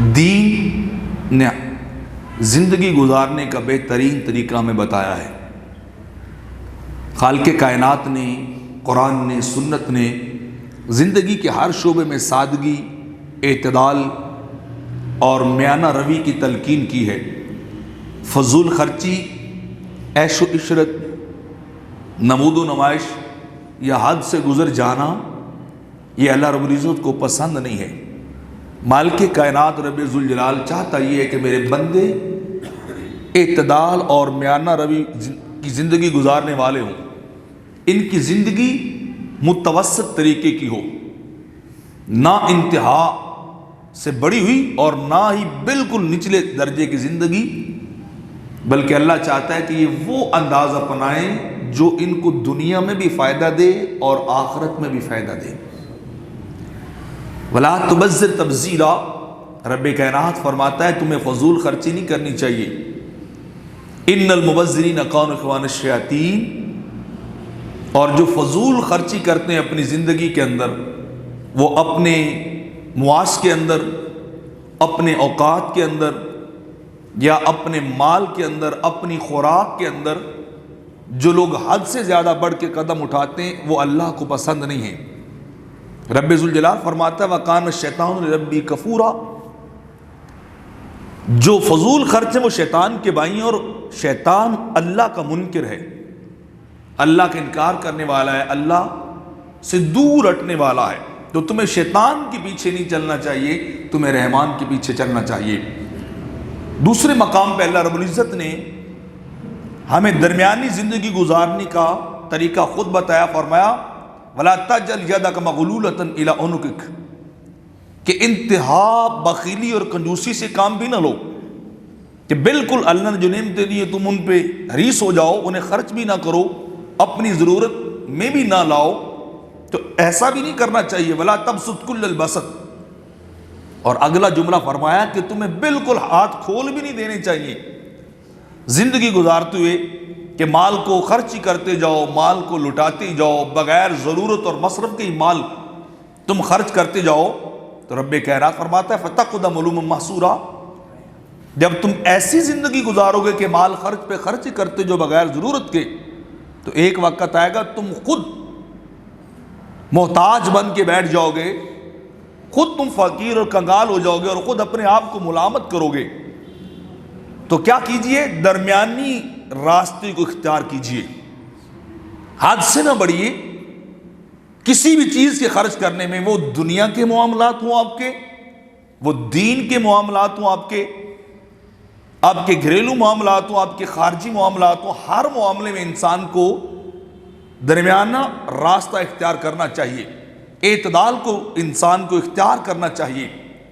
دین نے زندگی گزارنے کا بہترین طریقہ ہمیں بتایا ہے۔ خالق کائنات نے، قرآن نے، سنت نے زندگی کے ہر شعبے میں سادگی، اعتدال اور میانہ روی کی تلقین کی ہے۔ فضول خرچی، عیش و عشرت، نمود و نمائش یا حد سے گزر جانا یہ اللہ رب العزت کو پسند نہیں ہے۔ مالک کائنات رب ذوالجلال چاہتا یہ ہے کہ میرے بندے اعتدال اور میانہ روی کی زندگی گزارنے والے ہوں، ان کی زندگی متوسط طریقے کی ہو، نہ انتہا سے بڑی ہوئی اور نہ ہی بالکل نچلے درجے کی زندگی، بلکہ اللہ چاہتا ہے کہ یہ وہ انداز اپنائیں جو ان کو دنیا میں بھی فائدہ دے اور آخرت میں بھی فائدہ دے۔ وَلَا تُبَذِّرْ تَبْذِيرًا، رب کائنات فرماتا ہے تمہیں فضول خرچی نہیں کرنی چاہیے۔ إِنَّ الْمُبَذِّرِينَ كَانُوا إِخْوَانَ الشَّيَاطِينَ، اور جو فضول خرچی کرتے ہیں اپنی زندگی کے اندر، وہ اپنے معاش کے اندر، اپنے اوقات کے اندر یا اپنے مال کے اندر، اپنی خوراک کے اندر جو لوگ حد سے زیادہ بڑھ کے قدم اٹھاتے ہیں وہ اللہ کو پسند نہیں ہے۔ رب ذوالجلال فرماتا ہے وَقَانَ الشَّيْطَانُ لِرَبِّهِ كَفُورًا، جو فضول خرچ ہیں وہ شیطان کے بھائی ہیں، اور شیطان اللہ کا منکر ہے، اللہ کا انکار کرنے والا ہے، اللہ سے دور ہٹنے والا ہے۔ تو تمہیں شیطان کے پیچھے نہیں چلنا چاہیے، تمہیں رحمان کے پیچھے چلنا چاہیے۔ دوسرے مقام پہ اللہ رب العزت نے ہمیں درمیانی زندگی گزارنے کا طریقہ خود بتایا، فرمایا وَلَا تَجْعَلْ يَدَكَ مَغْلُولَةً إِلَىٰ عُنُقِكَ، کہ انتہا بخیلی اور کنجوسی سے کام بھی نہ لو، کہ بالکل اللہ نے جو نعمتیں دی ہیں تم ان پہ حریص ہو جاؤ، انہیں خرچ بھی نہ کرو، اپنی ضرورت میں بھی نہ لاؤ، تو ایسا بھی نہیں کرنا چاہیے۔ وَلَا تَبْسُطْ كُلَّ الْبَسْطِ، اور اگلا جملہ فرمایا کہ تمہیں بالکل ہاتھ کھول بھی نہیں دینے چاہیے زندگی گزارتے ہوئے، کہ مال کو خرچ کرتے جاؤ، مال کو لٹاتے جاؤ، بغیر ضرورت اور مصرف کے ہی مال تم خرچ کرتے جاؤ۔ تو رب کائنات فرماتا ہے فَتَقْعُدَ مَلُومًا مَحْسُورًا، جب تم ایسی زندگی گزارو گے کہ مال خرچ پہ خرچ کرتے جو بغیر ضرورت کے، تو ایک وقت آئے گا تم خود محتاج بن کے بیٹھ جاؤ گے، خود تم فقیر اور کنگال ہو جاؤ گے اور خود اپنے آپ کو ملامت کرو گے۔ تو کیا کیجئے؟ درمیانی راستے کو اختیار کیجئے، حد سے نہ بڑھیے کسی بھی چیز کے خرچ کرنے میں، وہ دنیا کے معاملات ہوں آپ کے، وہ دین کے معاملات ہوں آپ کے گھریلو معاملات ہوں، آپ کے خارجی معاملات ہوں، ہر معاملے میں انسان کو درمیانہ راستہ اختیار کرنا چاہیے، اعتدال کو انسان کو اختیار کرنا چاہیے۔